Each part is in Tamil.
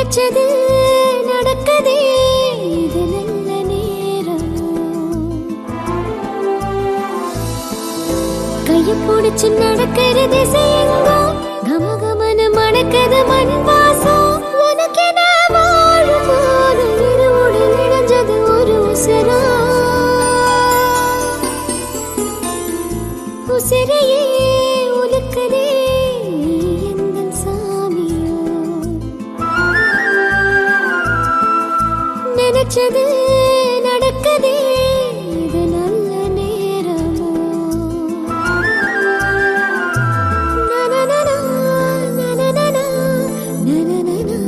நினைச்சது நடக்குதே இது நல்ல நேரம். கைய பிடிச்சு நடக்கிற திசையெங்கோ கமகமன மணக்கது மண் வாசம். உனக்கென வாழும் போது இருவுடன் இணைஞ்சது ஒரு உசரா. உசிரையே உலுக்குதே எந்தன் சாமியோ. நினைச்சது நடக்குதே இது நல்ல நேரமோ. நனனனா, நனனனா, நனனனா.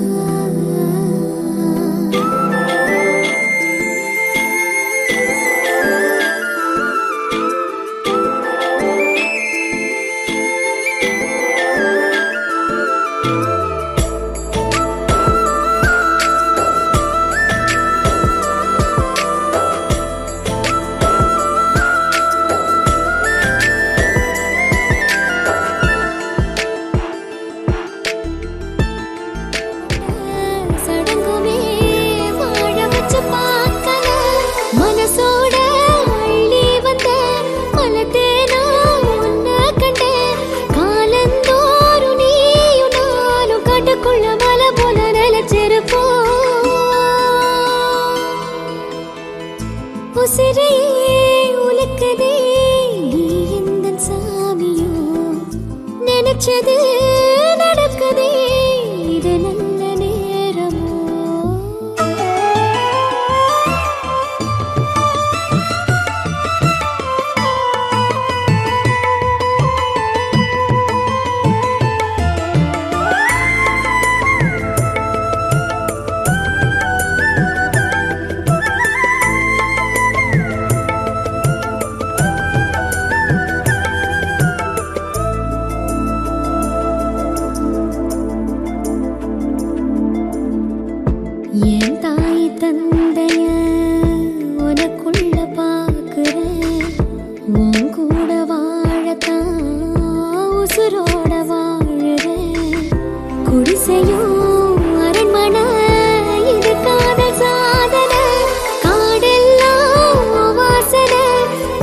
சடங்குமே வாழ வச்சு பார்க்கல மனசோட அள்ளி வந்த மலத்தேனா உன்ன கண்ட. காலந்தோறும் நீயும் நானும் காட்டுக்குள்ள மலை போல நிலச்சிருப்போம். உசிரையே உலுக்குதே நீ எந்தன் சாமியோ. நினைச்சது நடக்குதே இது நல்ல நேரமோ. என் தாய் தந்தைய உனக்குள்ள பார்க்கிறேன். உன் கூட வாழத்தான் உசுரோட வாழுறேன். குடிசையும் அரண்மனை இது காதல் சாதனை. காடெல்லாம் வாசனை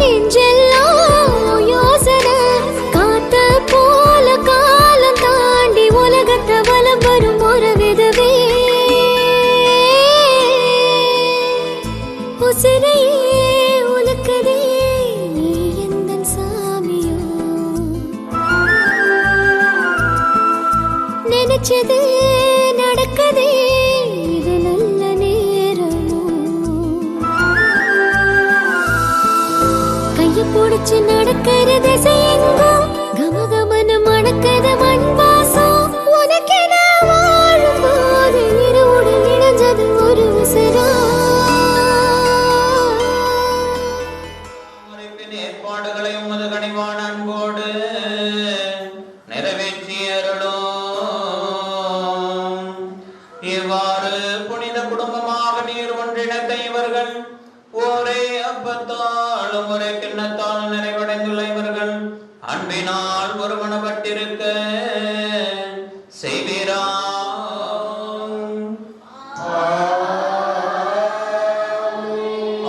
நெஞ்செல்லாம் யோசனை. காத்த போல காலம் தாண்டி உலகத்தை வலம் வரும் ஒரு விதவே. உசிரையே உலுக்குதே நீ எந்தன் சாமியோ. நினைச்சது நடக்குதே இது நல்ல நேரமோ. கைய பிடிச்சு நடக்கிற திசையெங்கோ கமகமன மணக்கது மண் வாசம். உனக்கென வாழும் போது இருவுடன் இணைஞ்சது ஒரு உசரா. ஏற்பாடுகளை உமது கனிவான அன்போடு நிறைவேற்றி அருளும். இவ்வாறு புனித குடும்பமாக நீர் ஒன்றிணைத்த இவர்கள் ஒரே அப்பத்தாலும் ஒரே கிண்ணத்தாலும் நிறைவடைந்துள்ள இவர்கள் அன்பினால் ஒருமனப்பட்டிருக்க செய்வீரா.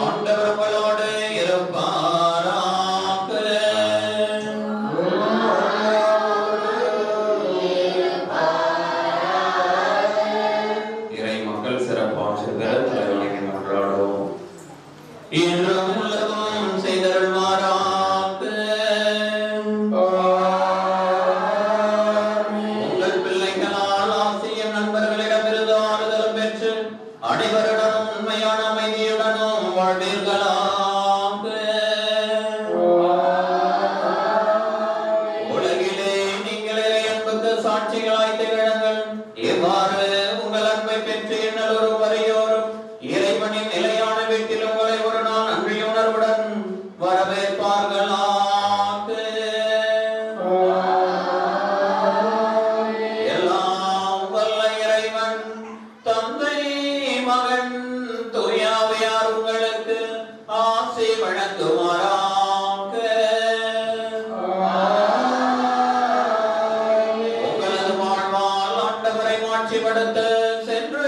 ஆண்டவர் உங்களோடு இருப்பாராக. இறை மக்கள் சிறப்பாற்றுகிற தலைவலிக்கு மன்றாடுவோம். இன்றும் உலகம் செய்தருள்வாராக. உங்கள் பிள்ளைகளால் ஆசியும் நண்பர்களிடமிருந்து ஆறுதலும் பெற்று அனைவருடனும் உண்மையான அமைதியுடனும் வாழ்வீர்களாக. உலகிலே நீங்கள் இறை அன்புக்கு சாட்சிகளாய் திகழுங்கள். இவ்வாறு உங்கள் அன்பை பெற்று எண்ணலொரு வரையோரும் இறைவனின் நிலையான வீட்டில் உங்களை ஒரு நாள் நன்றியுணர்வுடன் வரவேற்பார்களாக. எல்லாம் வல்ல இறைவன் தந்தை மகன் தூயாவியார் உங்களுக்கு ஆசி வழங்குவாராக. உங்களது வாழ்வால் ஆண்டவரை மாட்சிப்படுத்த சென்று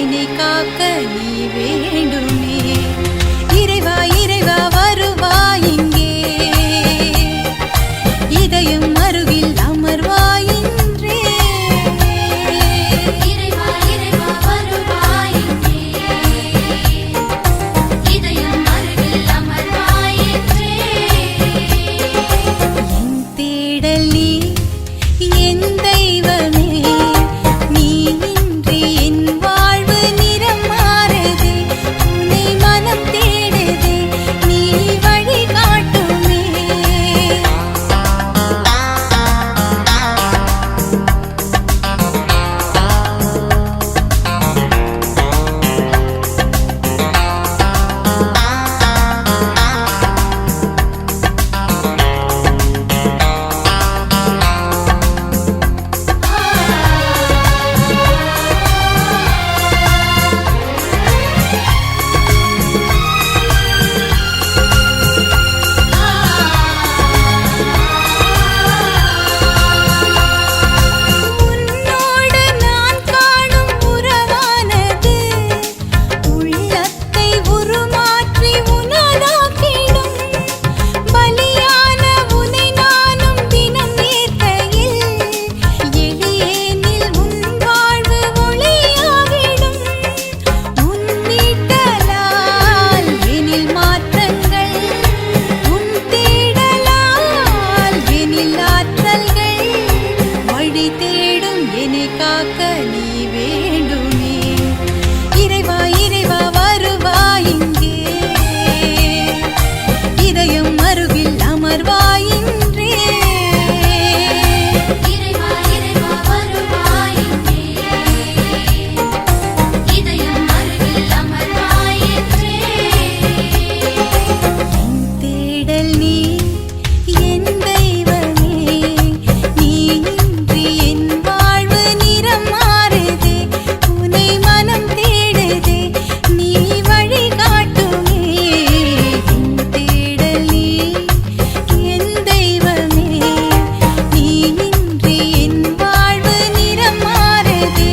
என்னை காக்க நீ வேண்டுமே. இறைவா இறைவா வருவாய் இங்கே, இதயம் அருகில் அமர்வாயின்றே. இறைவா இறைவா வருவாய் இங்கே, இதயம் அருகில் அமர்வாயிற்றே. என் தேடல் நீ, என் தெய்வமே, நீ இன்றி என் வாழ்வு நிறம் மாறுதே. உன்னை மனம் தேடுதே, நீ வழி காட்டுமே. உன்னோடு நான் காணும் உறவானது உள்ளத்தை உருமாற்றி உனதாக்கிடும். பலியான உனை நானும் தினம் ஏற்கையில் எளியேனில் உன் வாழ்வு ஒளியாகிடும். உன் மீட்டலால் எனில் மாற்றங்கள், உன் தேடலால் எனில் ஆற்றல்கள். வழி தேடும் என்னை காக்க நீ வேண்டுமே. இறைவா இறைவா வருவாய் இங்கே, இதயம் அருகில் அமர்வாயின்றே. இறைவா இறைவா வருவாய் இங்கே, இதயம் அருகில் அமர்வாயிற்றே. என் தேடல் நீ, என் தெய்வமே, நீ இன்றி என் வாழ்வு நிறம் மாறுதே. உன்னை மனம் தேடுதே, நீ வழி காட்டுமே. என் தேடல் நீ, என் தெய்வமே, நீ இன்றி என் வாழ்வு நிறம் மாறுதே.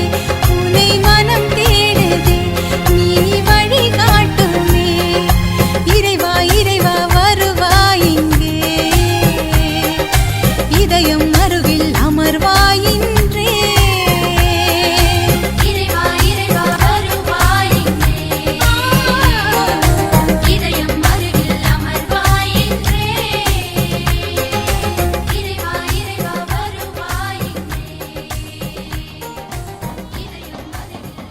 உன்னை மனம் தேடுதே, நீ வழி காட்டுமே. இறைவா இறைவா வருவாய் இங்கே, இதயம் அருகில் அமர்வாயின்றே. இறைவா இறைவா வருவாய் இங்கே, இதயம் அருகில் அமர்வாயிற்றே. இறைவா இறைவா வருவாய் இங்கே, இதயம் அருகில்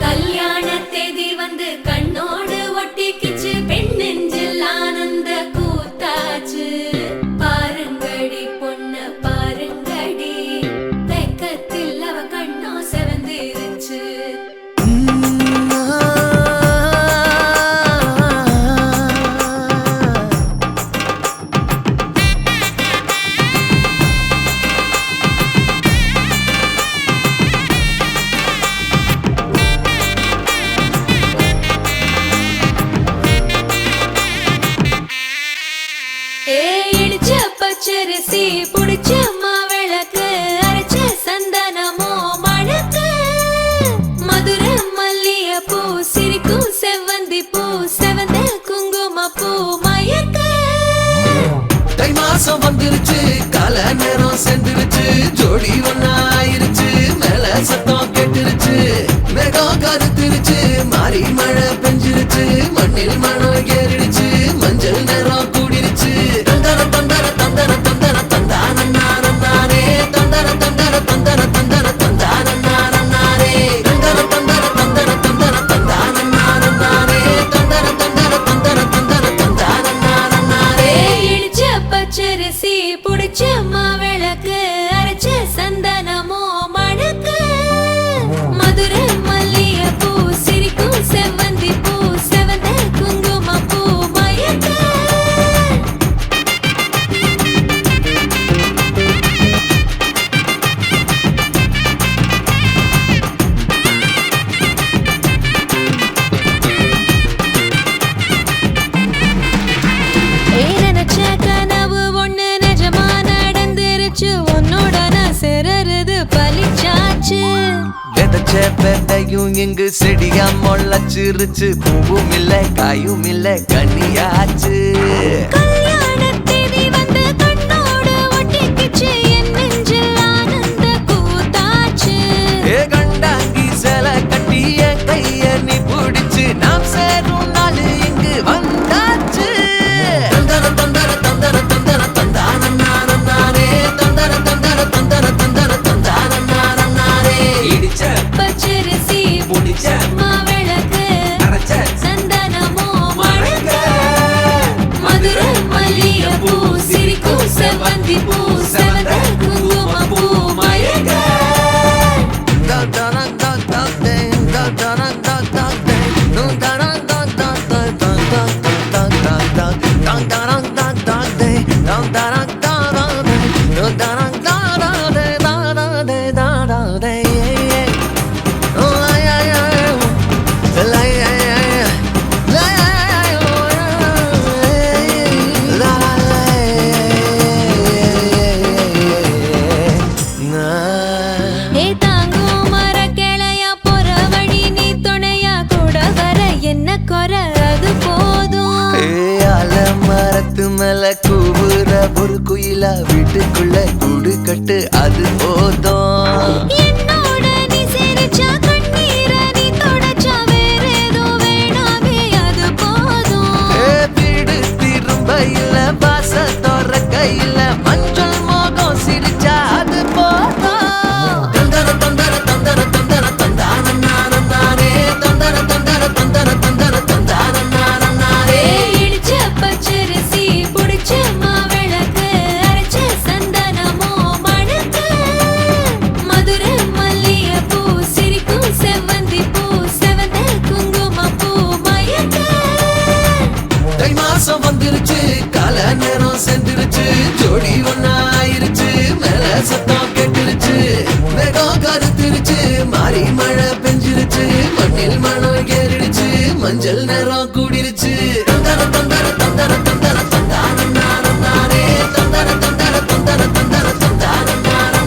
கல்யாண தேதி வந்து கண்ணோடு ஒட்டிக்கிச்சு, பெண் நெஞ்சில் ஆனந்த கூத்தாச்சு. பாருங்கடி பொண்ண பாருங்கடி, வெக்கத்தில் அவ கண்ணோ செவந்திருச்சு. இடிச்ச பச்சரிசி புடிச்ச மாவிளக்கு, அரைச்ச சந்தனமோ மணக்கு. மதுர மல்லிய பூ சிரிக்கும் செவ்வந்தி பூ, செவந்த குங்கும பூ மயக்க. தை மாசம் வந்துருச்சு, கால நேரம் சென்றுருச்சு, ஜோடி ஒன்னாயிருச்சு, மேல சத்தம் கேட்டுருச்சு. மேகம் கருத்துருச்சு, மாறி மழை பெஞ்சிருச்சு, மண்ணில் மணம் ஏறிடுச்சு, மஞ்சள் நேரம் கூடிருச்சு. தந்தர தந்தர தந்தர தந்தர தந்தானே, தந்தர தந்தர தந்தர தந்தர தந்தானே, தந்தர தந்தர தந்தர தந்தர தந்தானே, தந்தர தந்தர தந்தர தந்தர தந்தானே. இடிச்ச பச்சரிசி புடிச்ச மாவிளக்கு, அரைச்ச சந்தனமோ மணக்கு. மதுர மல்லிய பூ சிரிக்கும் பூத்தாச்சு. விதைச்ச விதையும் இங்கு செடியா முளைச்சிருச்சு. பூவும் இல்ல காயும் இல்ல கனியாச்சு. கல்யாணத் தேதி வந்து கண்ணோடு ஒட்டிக்கிச்சு. என் நெஞ்சில் ஆனந்த கூத்தாச்சு. ஏ கண்டாங்கி சேலை கட்டி என் கைய நீ பிடிச்சு நாம் சேரும் நாள் இங்கு வந்தாச்சு. தந்தர தந்தர தந்தர தந்தர தந்தான நானே தந்தர தந்தர தந்தர தந்தர தந்தான நானே இடிச்ச பச்சரிசி புடிச்ச மாவிளக்கு அரைச்ச சந்தனமோ மணக்க. மதுரை மல்லிகைப்பூ சிரிக்கும் செவ்வந்தி பூ செவந்த குங்குமப்பூ மயக்க. ஏ தாங்கும் மரக்கிளையா போற வழி நீ துணையா கூட வர என்ன குறை அது போதும். மரத்து மேல கூவுற ஒரு குயிலா வீட்டுக்குள்ள கூடு கட்டு அது போதும். என்னோட நீ சிரிச்சா கண்ணீர நீ தொடச்சா வேற ஏதோ வேணாமே அது போதும். வீடு திரும்ப இல்ல பாச தோற கையில மஞ்சள் மோகம் சிரிச்சா அது போதும். தந்தர தந்தர தந்தர தந்தர தந்தான நானே தந்தர தந்தர தந்தர தந்தர தந்தான நானே இடிச்ச பச்சரிசி புடிச்ச மாவிளக்கு அரைச்ச சந்தனமோ மணக்க. மதுரை மல்லிகைப்பூ சிரிக்கும் செவ்வந்தி பூ செவந்த குங்குமப்பூ மயக்க. தை மாசம் வந்துருச்சு கால நேரம் சென்றுருச்சு ஜோடி ஒன்னாயிருச்சு மேல சத்தம் கெட்டுருச்சு மேகம் கருத்துருச்சு மாறி மழை பெஞ்சிருச்சு மண்ணில் மணம் ஏறிடுச்சு மஞ்சள் நேரம் கூடிருச்சு. தந்தர தந்தர தந்தர தந்தர தந்தான நானே தந்தர தந்தர தந்தர தந்தர தந்தான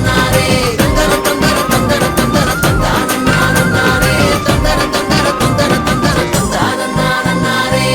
நானே தந்தர தந்தர தந்தர தந்தர தந்தான நானே தந்தர தந்தர தந்தர தந்தர தந்தான நானே.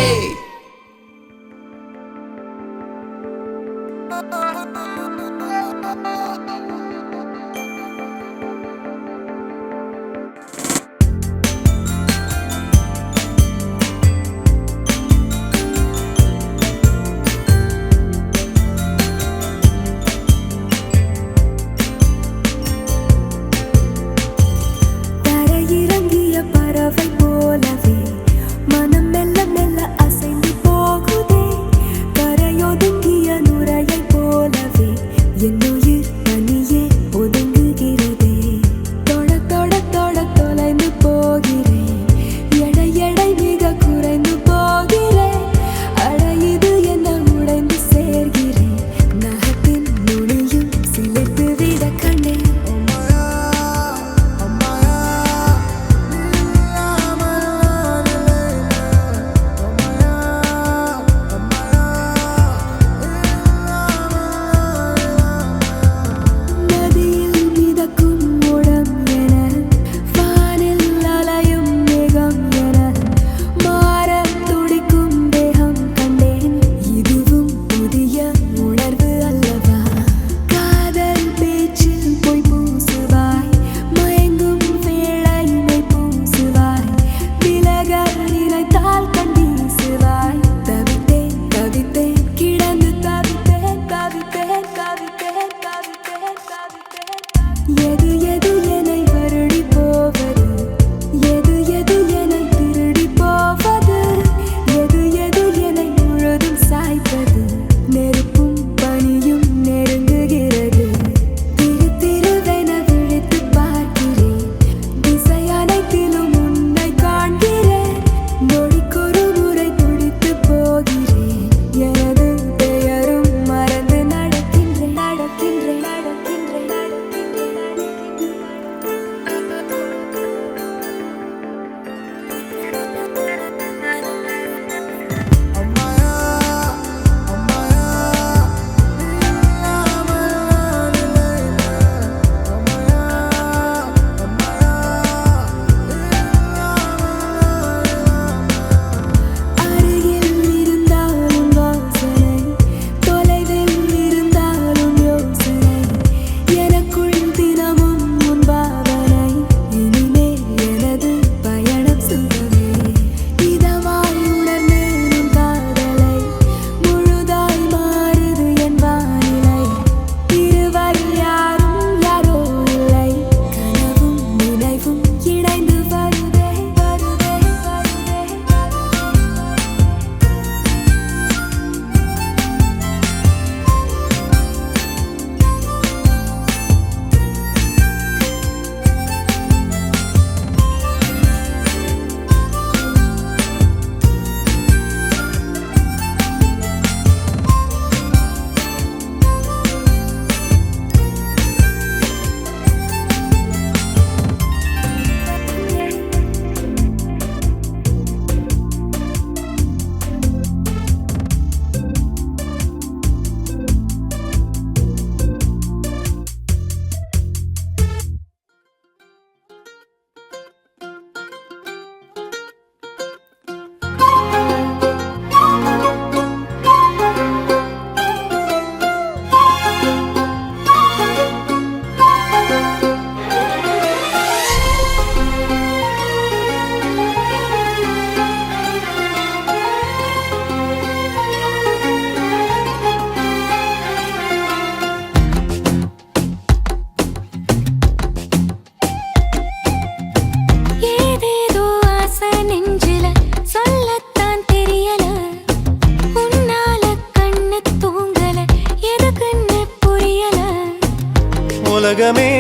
உலகமே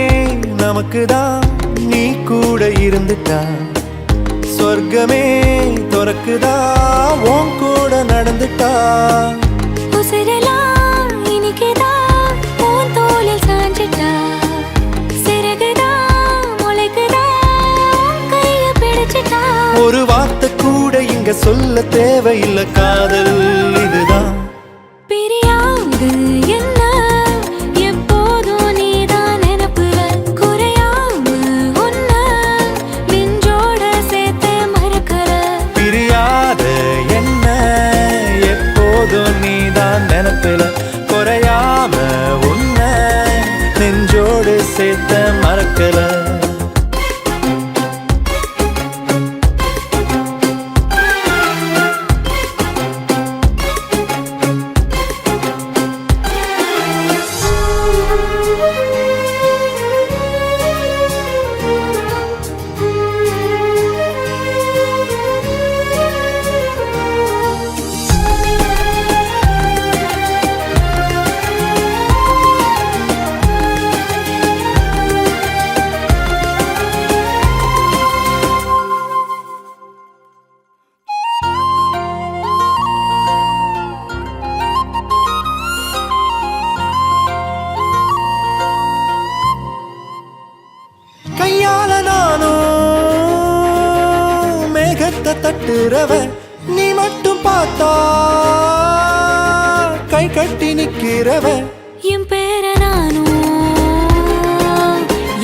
நமக்குதான் நீ கூட இருந்துட்டா சொர்க்கமே துறக்குதா உன் கூட நடந்துட்டா உசிரெல்லாம் இனிக்குதான் உன் தோளில் சாஞ்சிட்டா சிறகுதான் முளைக்குதான் கைய பிடிச்சிட்டா ஒரு வார்த்தை கூட இங்க சொல்ல தேவையில்லை காதல் இதுதான் பிரியாது என்ன எப்போதும் நீதான் நினைப்புல குறையாம உன்ன நெஞ்சோட சேர்த்து மறக்கற பிரியாத என்ன எப்போதும் நீதான் நினைப்பில குறையாம உன்னை நெஞ்சோடு சேர்த்த மறக்கல கையால நானும் மேகத்தை தட்டுறவ நீ மட்டும் பார்த்தா கை கட்டி நிக்கிறவ என் பேர நானும்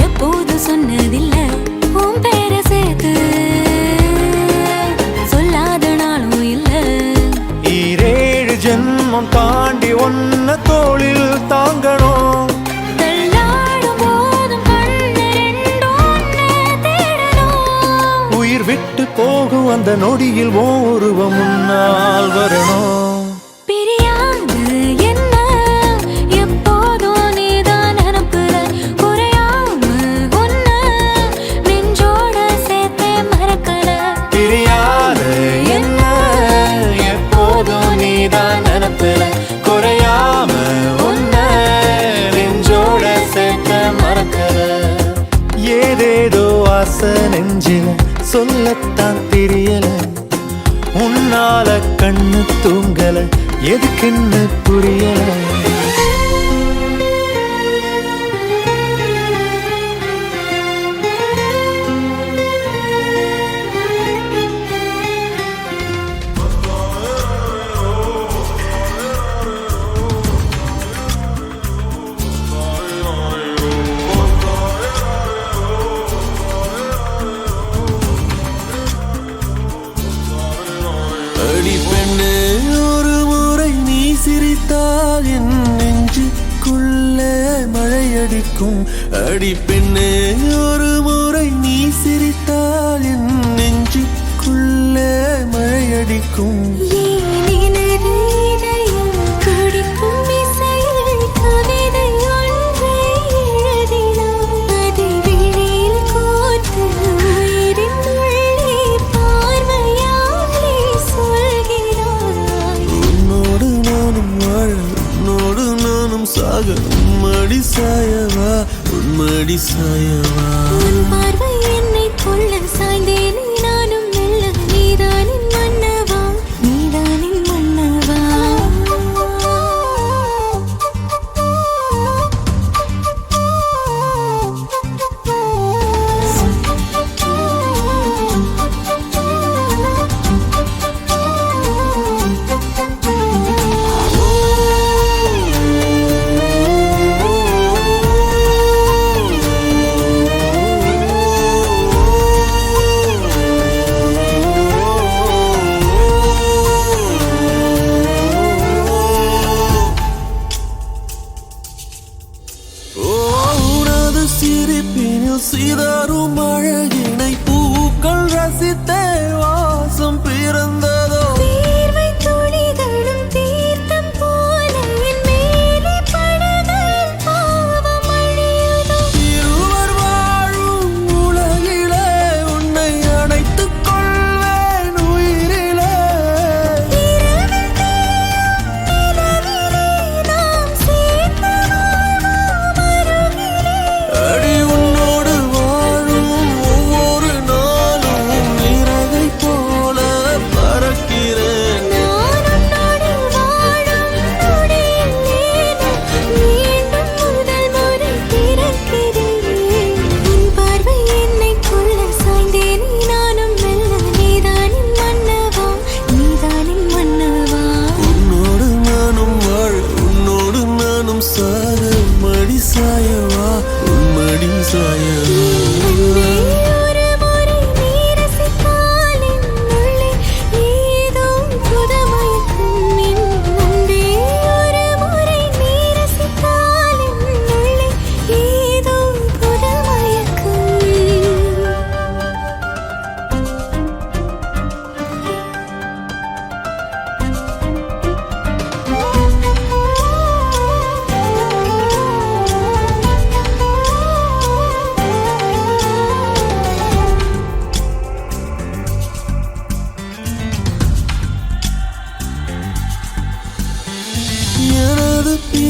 எப்போது சொன்னதில்ல உன் பேர சேர்த்து சொல்லாத நாளும் இல்ல ஈரேழு ஜென்மம் தாண்டி ஒன்ன தோளில் தாங்கணும் தள்ளாடும் போதும் கண்ணு ரெண்டும் உன்னை தேடணும் உயிர் விட்டு போகும் அந்த நொடியில் ஓ உருவம் முன்னால் வரணும் பிரியாது என்ன எப்போதும் நீதான் நினைப்புல குறையாம உன்ன நெஞ்சோட சேர்த்து மறக்கல பிரியாத என்ன எப்போதும் நீதான் நினைப்பில குறையாம உன்னை நெஞ்சோட சேர்த்த மறக்கல ஏதேதோ ஆசை நெஞ்சில சொல்லத்தான் தெரியல உன்னால கண்ணு தூங்கல எதுக்குன்னு புரியல அடி பெண்ணே ஒரு முறை நீ சிரித்தால் என் நெஞ்சுக்குள்ளே மழையடிக்கும் அடி பெண்ணே ஒரு முறை நீ சிரித்தால் என் நெஞ்சுக்குள்ளே மழையடிக்கும் உன்னோடு நானும் வாழ உன்னோடு நானும் சாக உம்மடி சாயவா உன்மடி சாயவா என்னை கொள்ள சாய்ந்தேனே நானும் மெல்ல நீதானின் மன்னவா நீதானின் மன்னவா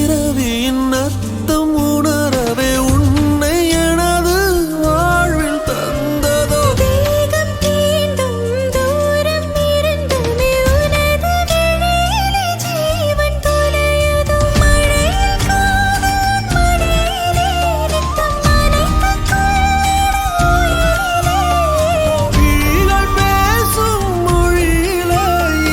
பிறவியின் அர்த்தம் உணரவே உன்னை எனது வாழ்வில் தந்ததோ வேகம் தீண்டும் தூரம் இருந்துமே உனது விழியிலே ஜீவன் துளையுதோ மழையில் காதல் மடியிலே நித்தம் நனைத்துக் கொள்ளிடும் உயிரிலே விழிகள் பேசும் மொழியிலே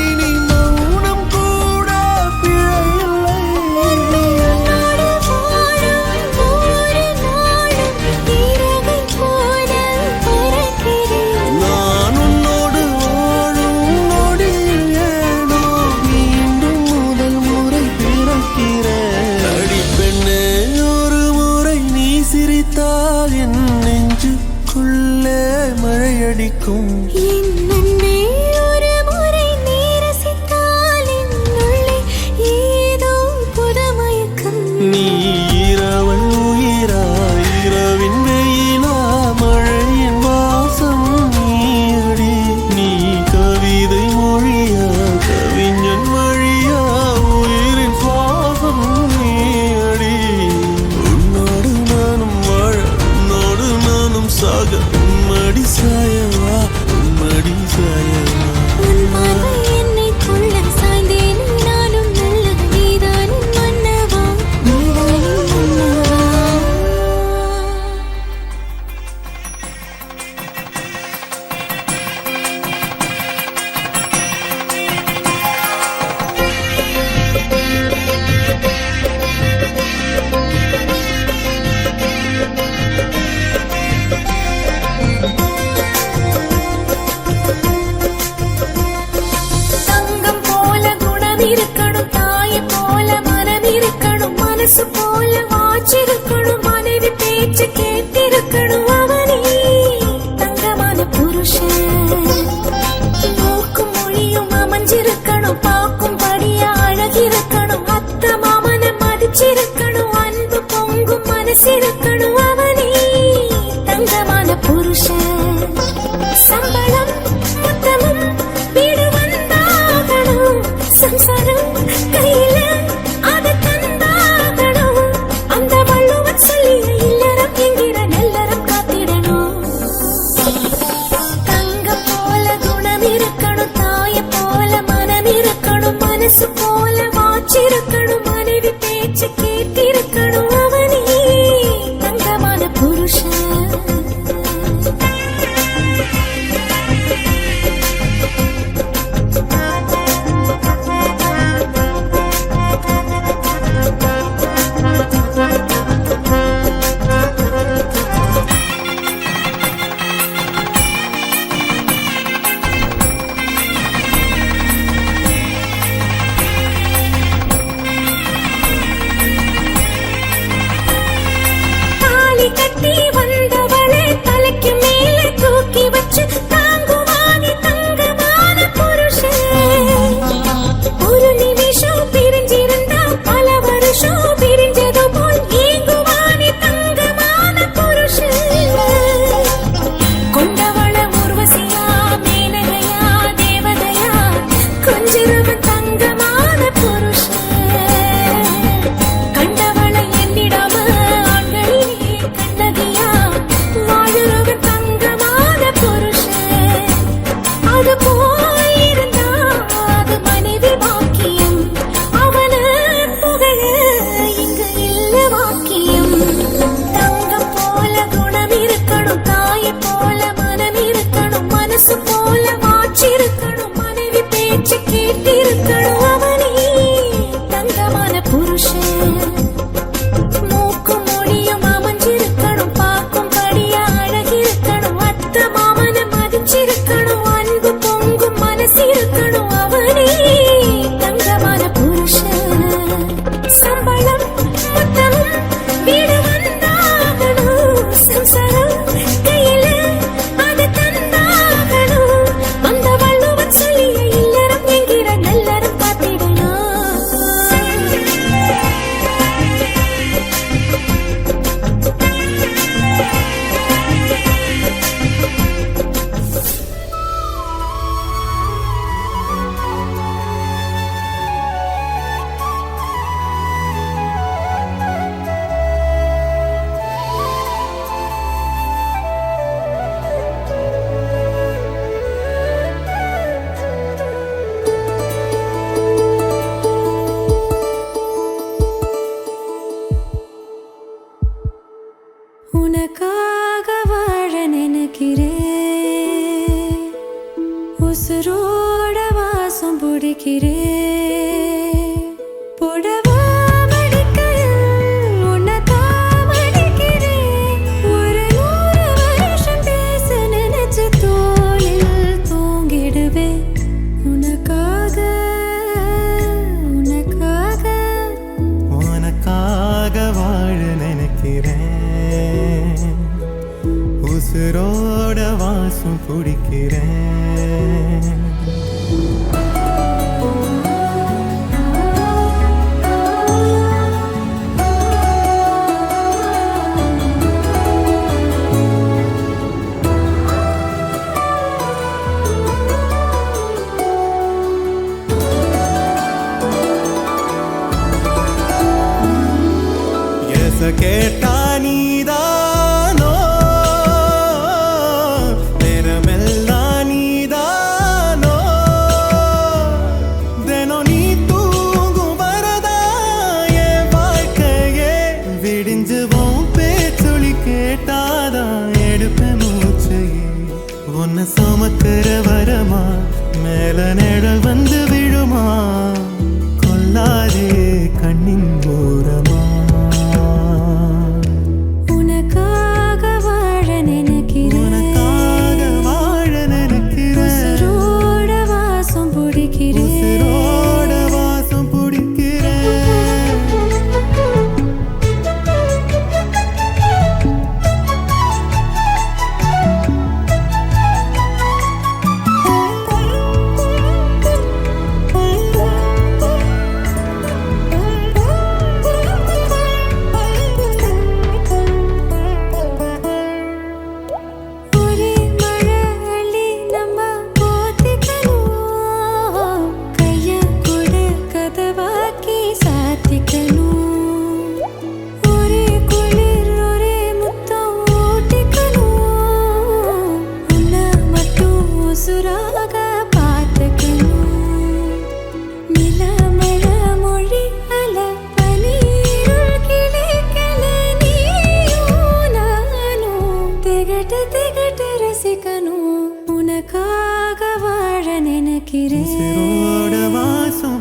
இனி மௌனம் கூட பிழையில்லை உன்னோடு வாழும் ஒவ்வொரு நாளும் இறகை போல பறக்கிறேன் நான் உன்னோடு வாழும் நொடியில் ஏனோ மீண்டும் முதல் முறை பிறக்கிறேன் அடி பெண்ணே ஒரு முறை நீ சிரித்தால் என் நெஞ்சுக்குள்ளே மழையடிக்கும் என் அன்பே ஒரு முறை நீ ரசித்தால் என்னுள்ளே ஏதோ புதுமயக்கம் நீ இரவல் உயிரா இரவின் வெயிலா மழையின் வாசம் நீயடி நீ கவிதை மொழியா கவிஞன் வழியா உயிரின் சுவாசம் நீயடி உன்னோடு நானும் வாழ உன்னோடு நானும் சாக உம்மடி சாயவா உம்மடி சாயவா உன் பார்வை என்னை கொள்ள சாய்ந்தேன் நானும் நல்ல நீதானின் மன்னவா நீதானின் மன்னவா தங்கம் போல குணம் இருக்கணும் தாயை போல மனம் இருக்கணும் மனசு போல வாச்சிருக்கணும் மனைவி பேச்சு கேட்டிருக்கணும் அவனே தங்கமான புருஷன் மூக்கும் மொழியும் அமைஞ்சிருக்கணும் பார்க்கும்படிய அழகிருக்கணும் அத்த மாமனை மதிச்சிருக்கணும் அன்பு பொங்கும் மனசிருக்கணும் அவனே தங்கமான புருஷன் சம்பளம் மொத்தமும் வீடு வந்தாகணும் சம்சாரம் கையில அது தந்தாகணும் அந்த வள்ளுவன் சொல்லிய இல்லறம் என்கிற நல்லறம் காத்திடணும் தங்கம் போல குணம் இருக்கணும் தாயை போல மனம் இருக்கணும் மனசு போல வாச்சிருக்கணும் மனைவி பேச்சு கேட்டிருக்கணும் அவனே தங்கமான புருஷன் தாலி கட்டி வந்தவளை தலைக்கு மேலே தூக்கி வச்சு தாங்குவானி தங்கமான புருஷன் ஒரு நிமிஷம் பிரிஞ்சிருந்தா பல வருஷம் பிரிஞ்சது போல் ஏங்குவானி தங்கமான புருஷன் கொண்டவள உர்வசியா மேனகையா தேவதையா கொஞ்சிருவன் தங்கமான புருஷன் கண்டவள எண்ணிடாம ஆண்களிலே கண்ணகியா வாழுறவன் தங்கமான புருஷன் அது போயிருந்தா அது மனைவி வாக்கியம் அவன புகழ இங்க இல்ல வாக்கியம் தங்கம் போல குணம் இருக்கணும் தாயை போல மனம் இருக்கணும் மனசு போல வாச்சிருக்கணும் மனைவி பேச்சு கேட்டிருக்கணும் அவனே தங்கமான புருஷன் மூக்கும் மொழியும் அமைஞ்சிருக்கணும் பார்க்கும்படியா அழகிருக்கணும் அத்த மாமனை மதிச்சிருக்கணும் அன்பு பொங்கும் மனசிருக்கணும் அவனே தங்கமான புருஷன் சம்பளம் மொத்தமும் வீடு வந்தாகணும் சம்சாரம் கையில அது தந்தாகணும் அந்த வள்ளுவன் சொல்லிய இல்லறம் என்கிற நல்லறம் காத்திடணும் வாசம் பிடிக்கிறேன் புடவா மடிக்கையில் உன்னைத்தான் மடிக்கிறேன் ஒரு 100 வருஷம் பேச நினைச்சு தோளில் தூங்கிடுவேன் உனக்காக உனக்காக உனக்காக வாழ நினைக்கிறேன் உசுரோட வாசம் பிடிக்கிறேன் கேட்டா நீதானோ நேரமெல்லாம் நீதானோ தினம் நீ தூங்கும் வரதா என் வாழ்க்கையே விடிஞ்சுவோம் பேச்சொலி கேட்டாதான் எடுப்பேன் மூச்சையே உன்னை சுமக்கிற வரமா மேல நிழல் வந்து விழுமா கொல்லாதே கண்ணின் ஓரமா உனக்காக வாழ நினைக்கிறேன் உசுரோட வாசம்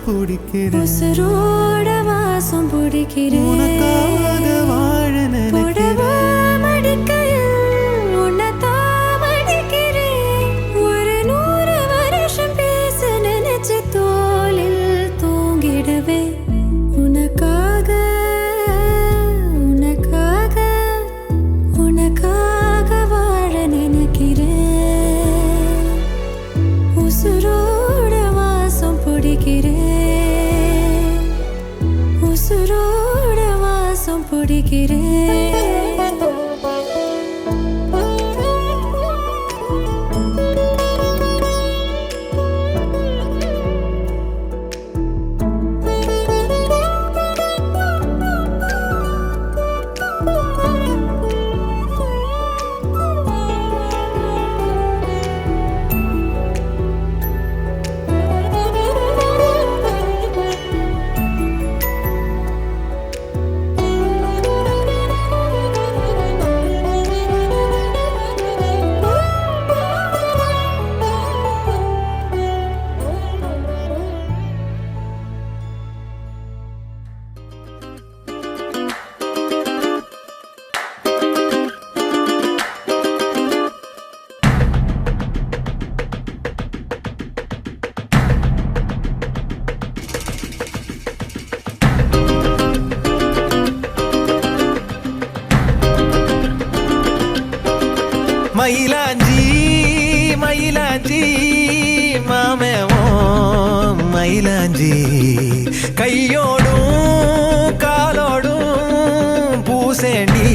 பிடிக்கிறேன் உசுரோட வாசம் பிடிக்கிறேன் உனக்காக வாழ புடவா நினைக்கிறேன் மடிக்கையில் உன்னைத்தான் மடிக்கிறேன் ஒரு 100 வருஷம் பேச நினைச்சு தோளில் தூங்கிடுவேன் உனக்காக உனக்காக உனக்காக வாழ நினைக்கிறேன் உசுரோட வாசம் பிடிக்கிறேன் உசுரோட வாசம் பிடிக்கிறேன் மயிலாஞ்சி மயிலாஞ்சி மாமேவோ மயிலாஞ்சி கையோடும் காலோடும் பூசேண்டி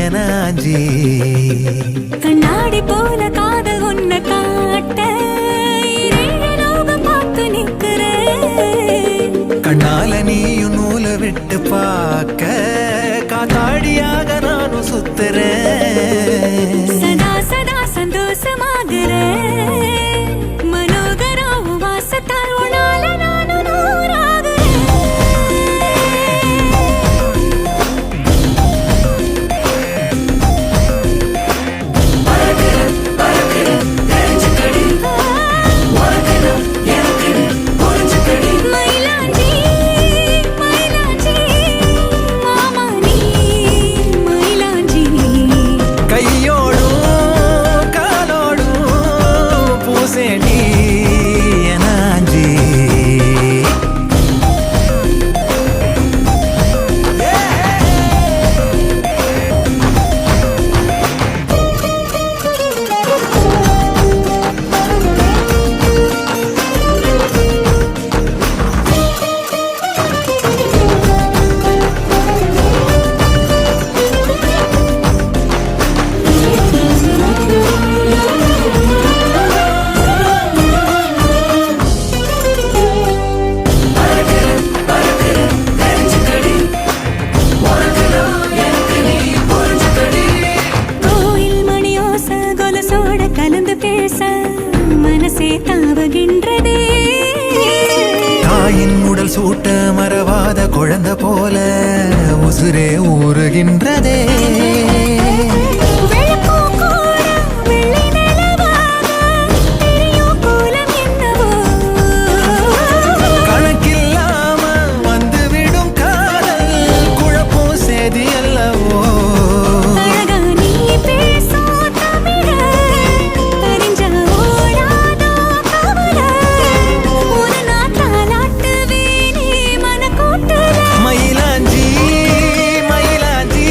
எனாஞ்சி கண்ணாடி போல காதல் உன்னை காட்ட லோகம் பார்த்து நிற்கிறேன் கண்ணால நீயும் நூலை விட்டு பார்க்க காத்தாடியாக நானும் சுத்துறேன் சதா சதா சந்தோஷமாகிறேன் மனோகராவும் வாசத்தால் உன்னால நானும் நூறாகிறேன் பறக்கிறேன் தெரிஞ்சுக்கடி உனக்கு எனக்கு சூட்ட மறவாத குழந்தை போல உசுரே ஊறுகின்றதே. கணக்கில்லாம வந்துவிடும் காதல் குழப்பம் சேதி அல்லவோ. மயிலாஞ்சி மயிலாஞ்சி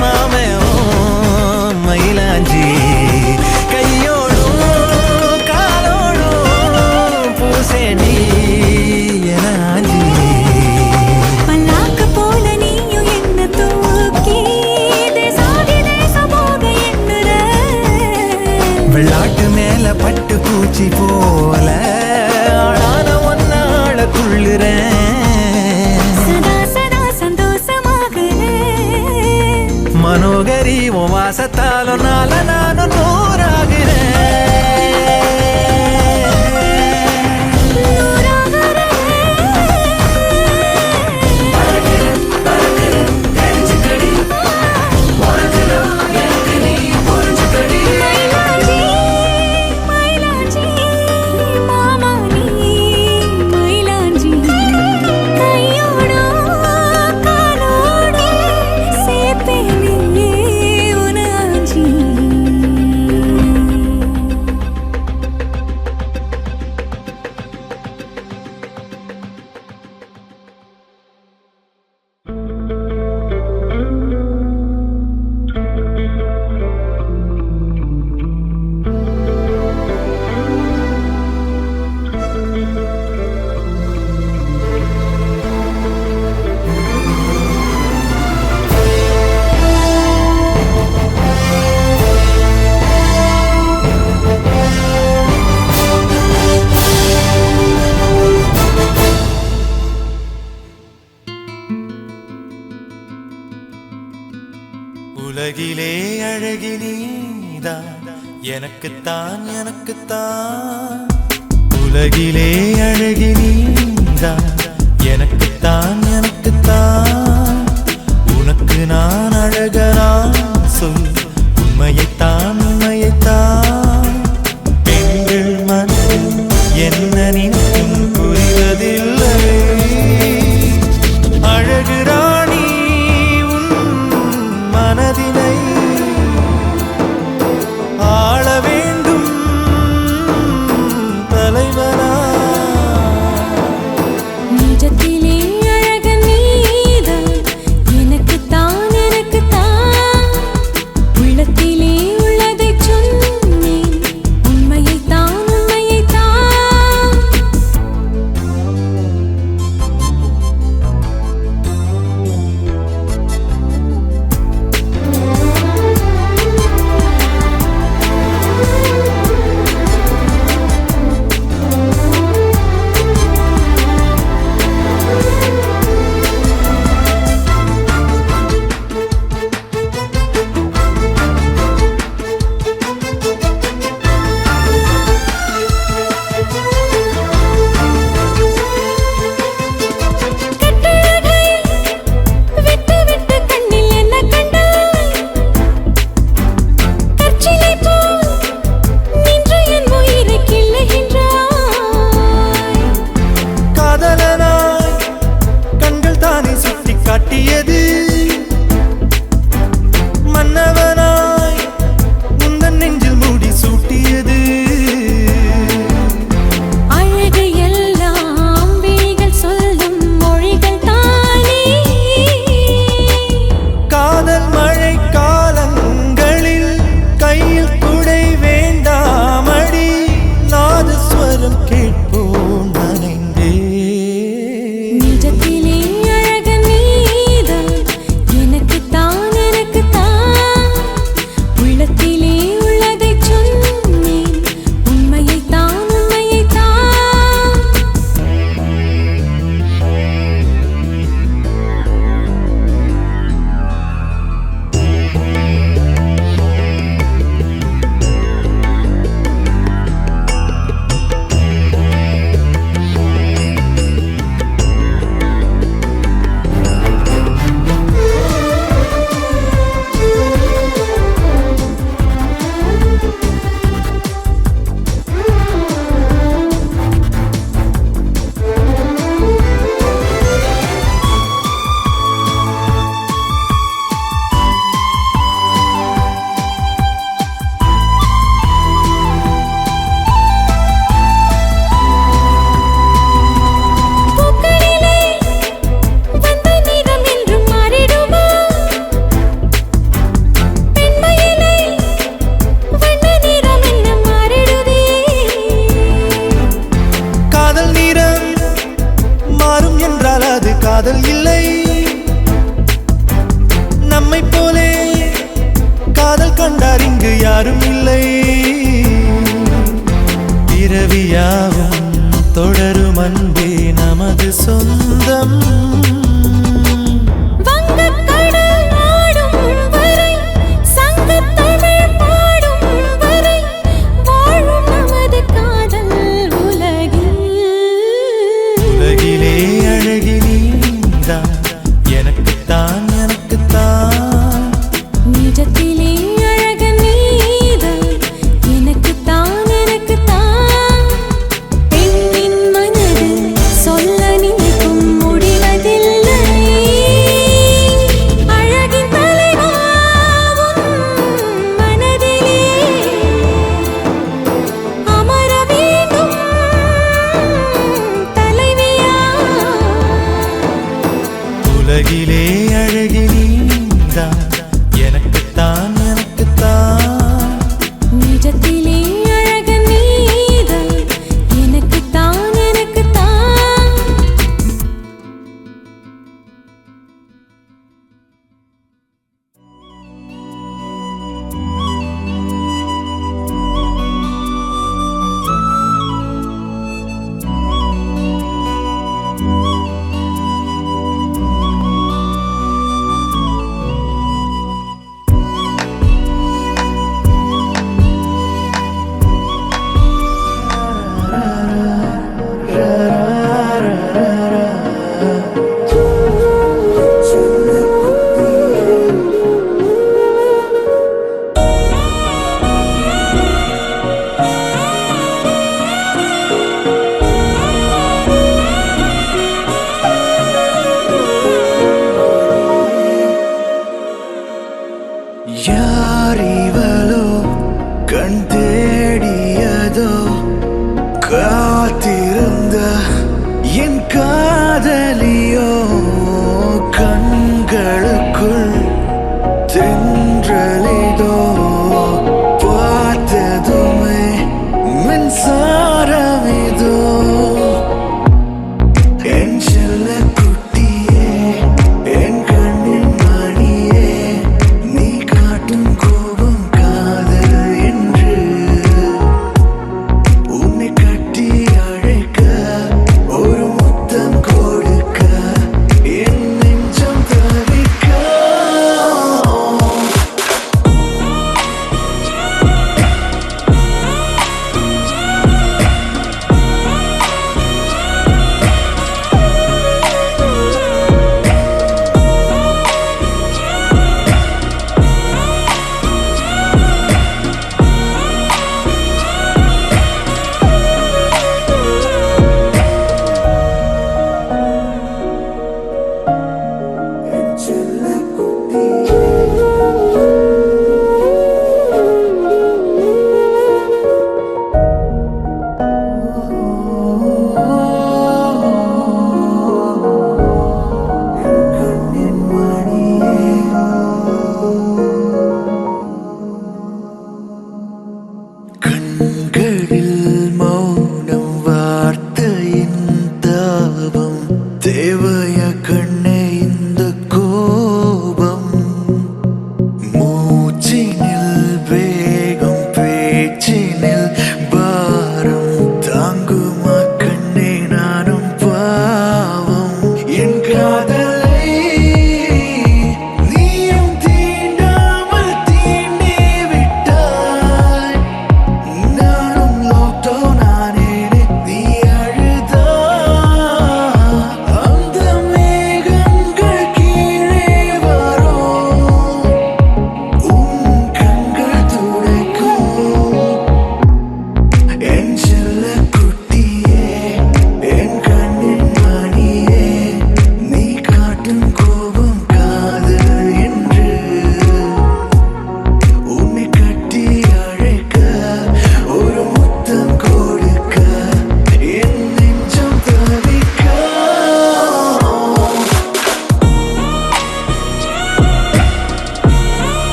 மாமே மயிலாஞ்சி கையோடும் காலோடும் பூசேண்டி எனாஞ்சி. பல்லாக்கு போல நீயும் என்ன தூக்கி தேசாதி தேசம் போக எண்ணுற. வெள்ளாட்டு மேல பட்டு பூச்சி போல ஆளான ஒன்னாள துள்ளுறேன். சதா சதா சந்தோஷமாகிறேன். மனோகரி உன் வாசத்தாலும் நால நானும் நூறாகிறேன். மயிலாஞ்சி மாமா நீ மயிலாஞ்சி கையோடோ காலோடோ சேப்பேனே உனாஞ்சி. உலகிலே அழகி நீதான் எனக்குத்தான் எனக்குத்தான். உலகிலே அழகி நீதான் எனக்குத்தான் எனக்குத்தான். உனக்கு நான் அழகனா சொல் உண்மையைத்தான் உண்மையைத்தான். பெண்கள் மனதில் என்ன நினைக்கும் புரிவதில்லை. அழகு ராணி உன் மனதினை ஆள வேண்டும் தலைவனா. நிஜத்திலே அழகன் நீதான் எனக்குத்தான் எனக்குத்தான். உள்ளத்திலே உள்ளதைச் சொன்னேன் உண்மையைத்தான் உண்மையைத்தான். மலரும் அன்பே நமது சொந்தம். வங்கக்கடல் ஆடும் வரை, சங்கத்தமிழ் பாடும் வரை, வாழும் நமது காதல் உலகில். உலகிலே அழகி நீதான், எனக்குத்தான் எனக்குத்தான். நிஜத்திலே அழகு நீதான், எனக்குத்தான் எனக்குத்தான். பெண்ணின் மனது சொல்ல நினைக்கும் முடிவதில்லை. அழகின் தலைவா உன் மனதிலே அமர வேண்டும் தலைவியா. உலகிலே அழகி நீதான், எனக்குத்தான் எனக்குத்தான். நிஜத்திலே அழகு நீதான், எனக்குத்தான் எனக்குத்தான். யாரிவளோ கண் தேடியதோ காத்திருந்த என் காதலியோ